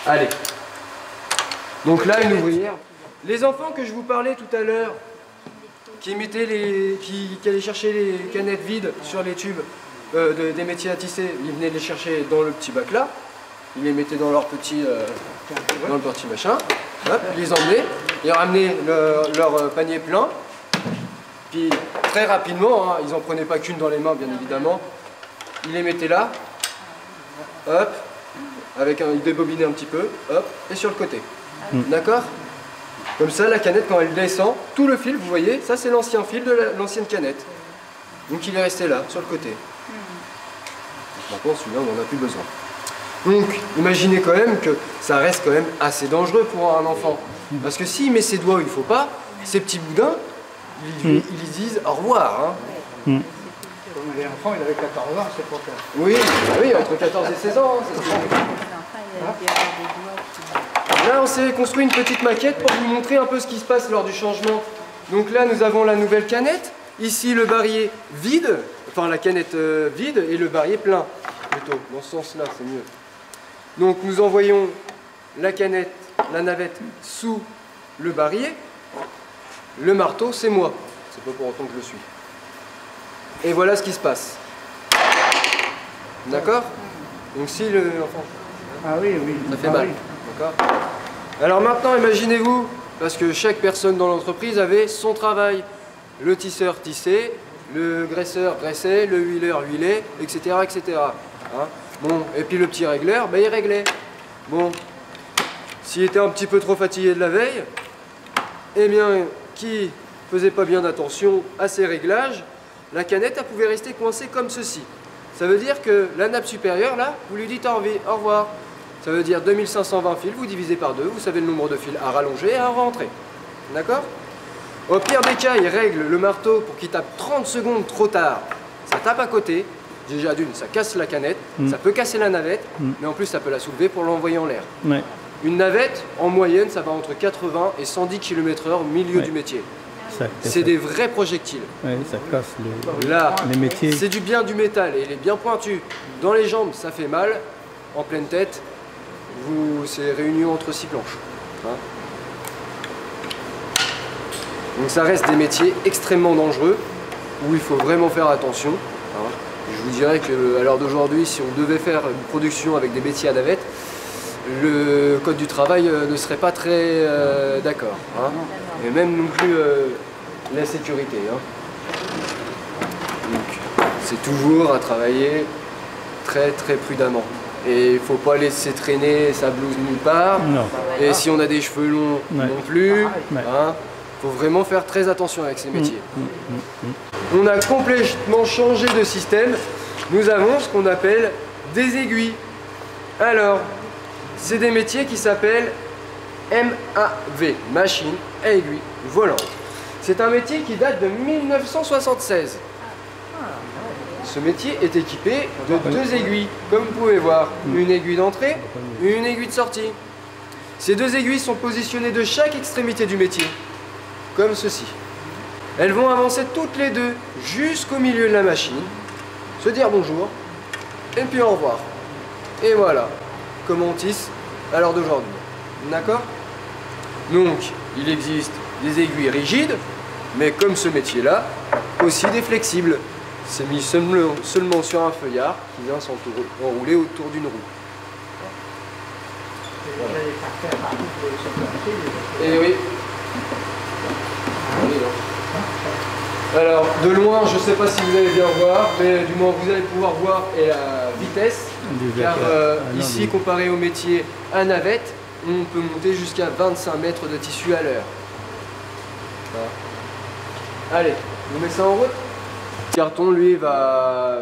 Allez. Donc là, une ouvrière. Les enfants que je vous parlais tout à l'heure, qui allaient chercher les canettes vides sur les tubes des métiers à tisser, ils venaient les chercher dans le petit bac là, ils les mettaient dans leur petit, machin, hop, ils les emmenaient, ils ramenaient leur panier plein, puis très rapidement, hein, ils n'en prenaient pas qu'une dans les mains bien évidemment, ils les mettaient là, hop, ils débobinaient un petit peu, hop, et sur le côté. D'accord? Comme ça, la canette, quand elle descend, tout le fil, vous voyez, ça c'est l'ancien fil de l'ancienne canette. Donc il est resté là, sur le côté. Maintenant, celui-là, on n'en a plus besoin. Donc, imaginez quand même que ça reste quand même assez dangereux pour un enfant. Parce que s'il met ses doigts où il ne faut pas, ces petits boudins, ils disent au revoir. Hein. Les enfants, il avait 14 ans, c'est pour ça. Oui, entre 14 et 16 ans. Là, on s'est construit une petite maquette pour vous montrer un peu ce qui se passe lors du changement. Donc là, nous avons la nouvelle canette. Ici, le barillet vide, enfin la canette vide et le barillet plein, plutôt. Dans ce sens-là, c'est mieux. Donc nous envoyons la canette, la navette sous le barillet. Le marteau, c'est moi. C'est pas pour autant que je le suis. Et voilà ce qui se passe. D'accord? Donc si l'enfant... Ah oui, ça fait mal. D'accord? Alors maintenant, imaginez-vous, parce que chaque personne dans l'entreprise avait son travail. Le tisseur tissait, le graisseur graissait, le huileur huilait, etc. etc. Hein? Bon, et puis le petit régleur, ben, il réglait. Bon, s'il était un petit peu trop fatigué de la veille, eh bien, qui faisait pas bien attention à ses réglages, la canette, elle pouvait rester coincée comme ceci. Ça veut dire que la nappe supérieure, là, vous lui dites au revoir. Ça veut dire 2520 fils, vous divisez par 2, vous savez le nombre de fils à rallonger et à rentrer. D'accord? Au pire des cas, il règle le marteau pour qu'il tape 30 secondes trop tard. Ça tape à côté. Déjà d'une, ça casse la canette, ça peut casser la navette, mais en plus ça peut la soulever pour l'envoyer en l'air. Ouais. Une navette, en moyenne, ça va entre 80 et 110 km/h au milieu du métier. C'est des vrais projectiles. Ouais, ça casse les métiers. C'est bien du métal et il est bien pointu. Dans les jambes, ça fait mal. En pleine tête, c'est réunion entre 6 planches. Hein? Donc ça reste des métiers extrêmement dangereux où il faut vraiment faire attention. Hein? Je vous dirais qu'à l'heure d'aujourd'hui, si on devait faire une production avec des métiers à navette, le code du travail ne serait pas très d'accord. Hein? Et même non plus la sécurité. Hein? Donc c'est toujours à travailler très prudemment. Et il ne faut pas laisser traîner sa blouse nulle part. Non. Et si on a des cheveux longs non plus. Hein? Il faut vraiment faire très attention avec ces métiers. On a complètement changé de système. Nous avons ce qu'on appelle des aiguilles. Alors, c'est des métiers qui s'appellent MAV, machine à aiguille volante. C'est un métier qui date de 1976. Ce métier est équipé de 2 aiguilles, comme vous pouvez voir. Une aiguille d'entrée et une aiguille de sortie. Ces 2 aiguilles sont positionnées de chaque extrémité du métier, comme ceci. Elles vont avancer toutes les 2 jusqu'au milieu de la machine, se dire bonjour, et puis au revoir. Et voilà comment on tisse à l'heure d'aujourd'hui. D'accord? Donc, il existe des aiguilles rigides, mais comme ce métier-là, aussi des flexibles. C'est mis seulement sur un feuillard qui vient s'enrouler autour d'une roue. Et oui. Alors, de loin, je ne sais pas si vous allez bien voir, mais du moins vous allez pouvoir voir la vitesse, car ici, comparé au métier à navette, on peut monter jusqu'à 25 mètres de tissu à l'heure. Voilà. Allez, on met ça en route. Le carton, lui, va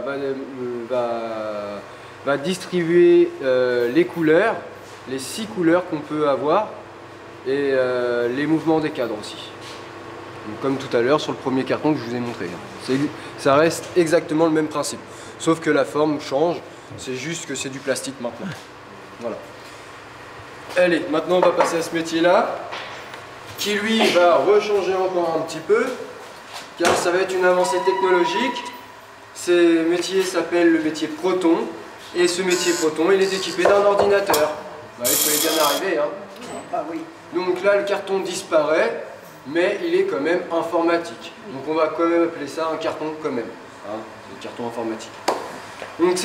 distribuer les couleurs, les 6 couleurs qu'on peut avoir, et les mouvements des cadres aussi. Donc, comme tout à l'heure sur le premier carton que je vous ai montré. Ça reste exactement le même principe. Sauf que la forme change, c'est juste que c'est du plastique maintenant. Voilà. Allez, maintenant on va passer à ce métier-là, qui lui va rechanger encore un petit peu, car ça va être une avancée technologique. Ce métier s'appelle le métier Proton, et ce métier Proton, il est équipé d'un ordinateur. Bah, il fallait bien arriver. Hein. Ah oui. Donc là, le carton disparaît, mais il est quand même informatique. Donc on va quand même appeler ça un carton quand même. Hein, c'est le carton informatique. Donc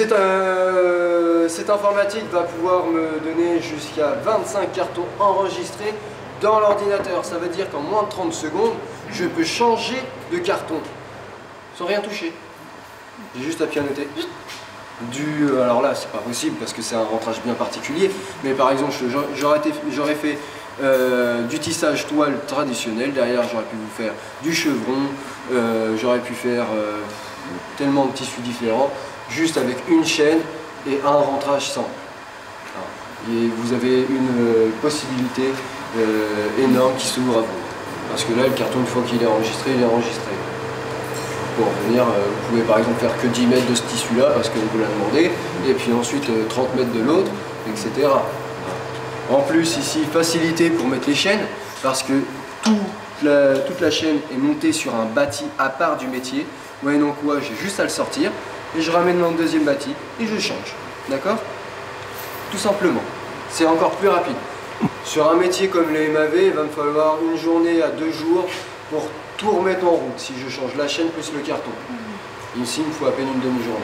cette informatique va pouvoir me donner jusqu'à 25 cartons enregistrés dans l'ordinateur. Ça veut dire qu'en moins de 30 secondes, je peux changer de carton sans rien toucher. J'ai juste à pianoter. Alors là, c'est pas possible parce que c'est un rentrage bien particulier. Mais par exemple, j'aurais fait du tissage toile traditionnel. Derrière, j'aurais pu vous faire du chevron. J'aurais pu faire tellement de tissus différents, juste avec une chaîne et un rentrage simple. Et vous avez une possibilité énorme qui s'ouvre à vous. Parce que là, le carton, une fois qu'il est enregistré, il est enregistré. Pour revenir, vous pouvez par exemple faire que 10 mètres de ce tissu-là parce qu'on vous l'a demandé, et puis ensuite 30 mètres de l'autre, etc. En plus, ici, facilité pour mettre les chaînes, parce que toute la chaîne est montée sur un bâti à part du métier. Moyennant quoi, j'ai juste à le sortir, et je ramène dans le deuxième bâti, et je change. D'accord? Tout simplement. C'est encore plus rapide. Sur un métier comme les MAV, il va me falloir une journée à 2 jours pour tout remettre en route si je change la chaîne plus le carton. Ici, il me faut à peine une demi-journée.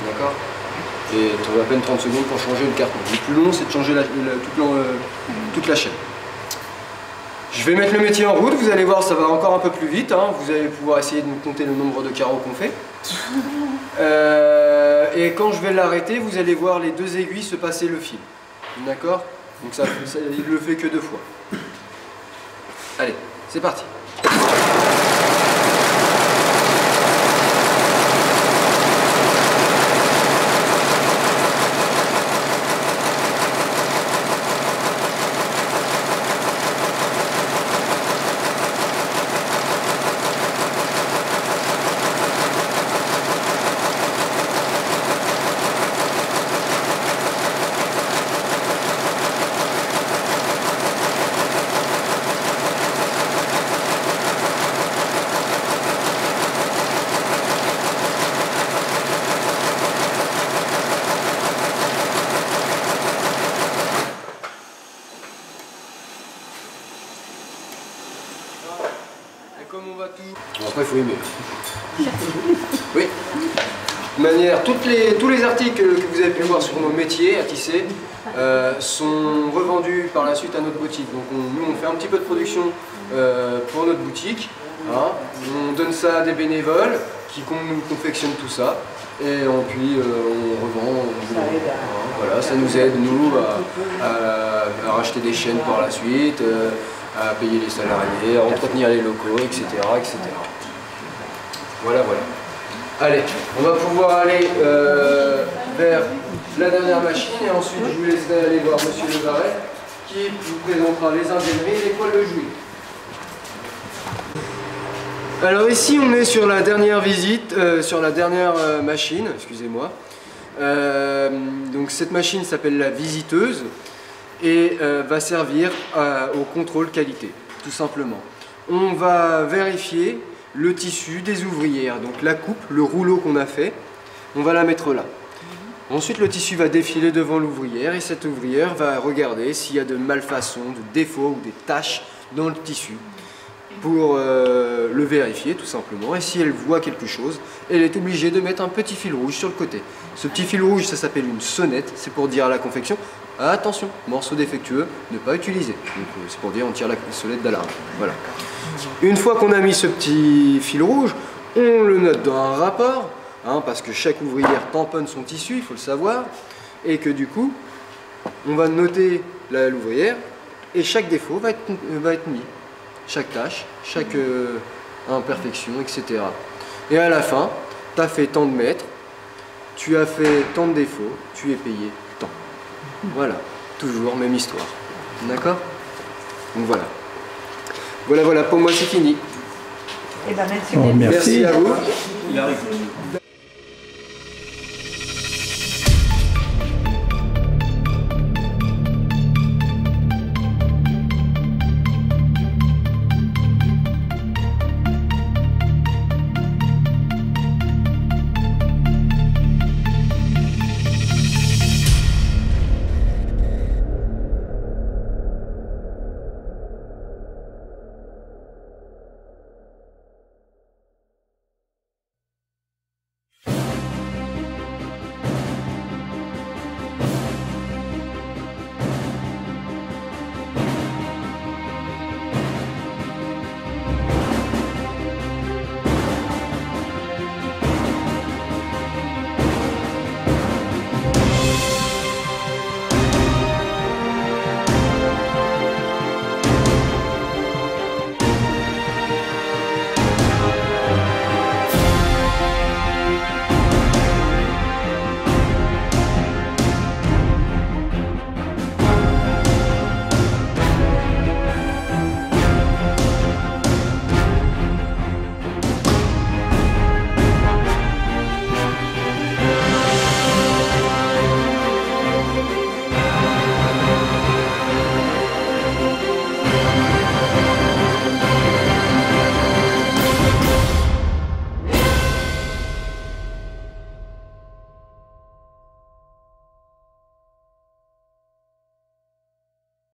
D'accord? Et à peine 30 secondes pour changer le carton. Le plus long, c'est de changer toute la chaîne. Je vais mettre le métier en route, vous allez voir, ça va encore un peu plus vite. Hein. Vous allez pouvoir essayer de nous compter le nombre de carreaux qu'on fait. Et quand je vais l'arrêter, vous allez voir les 2 aiguilles se passer le fil. D'accord? Donc il le fait que 2 fois. Allez, c'est parti. Comme on va tout... Bon, après, il faut aimer. Oui. De manière, tous les articles que vous avez pu voir sur nos métiers à tisser sont revendus par la suite à notre boutique. Donc nous, on fait un petit peu de production pour notre boutique. Hein. On donne ça à des bénévoles qui nous confectionnent tout ça. Et puis on revend. Voilà, ça nous aide, nous, à racheter des chaînes par la suite. À payer les salariés, à entretenir les locaux, etc. etc. Voilà, voilà. Allez, on va pouvoir aller vers la dernière machine et ensuite je vous laisserai aller voir Monsieur Levaret qui vous présentera les indemneries et les poils de jouy. Alors ici on est sur la dernière visite, sur la dernière machine, excusez-moi. Donc cette machine s'appelle la visiteuse. Et va servir au contrôle qualité, tout simplement. On va vérifier le tissu des ouvrières, donc la coupe, le rouleau qu'on a fait, on va la mettre là. Ensuite, le tissu va défiler devant l'ouvrière et cette ouvrière va regarder s'il y a de malfaçons, de défauts ou des taches dans le tissu pour le vérifier, tout simplement. Et si elle voit quelque chose, elle est obligée de mettre un petit fil rouge sur le côté. Ce petit fil rouge, ça s'appelle une sonnette, c'est pour dire à la confection: attention, morceau défectueux, ne pas utiliser. C'est pour dire on tire la sonnette d'alarme. Voilà. Une fois qu'on a mis ce petit fil rouge, on le note dans un rapport, hein, parce que chaque ouvrière tamponne son tissu, il faut le savoir, et que du coup, on va noter l'ouvrière, et chaque défaut va être mis. Chaque tâche, chaque imperfection, etc. Et à la fin, tu as fait tant de mètres, tu as fait tant de défauts, tu es payé tant. Voilà, toujours même histoire. D'accord? Donc voilà. Voilà, pour moi c'est fini. Eh ben, merci. Oh, merci. Merci à vous.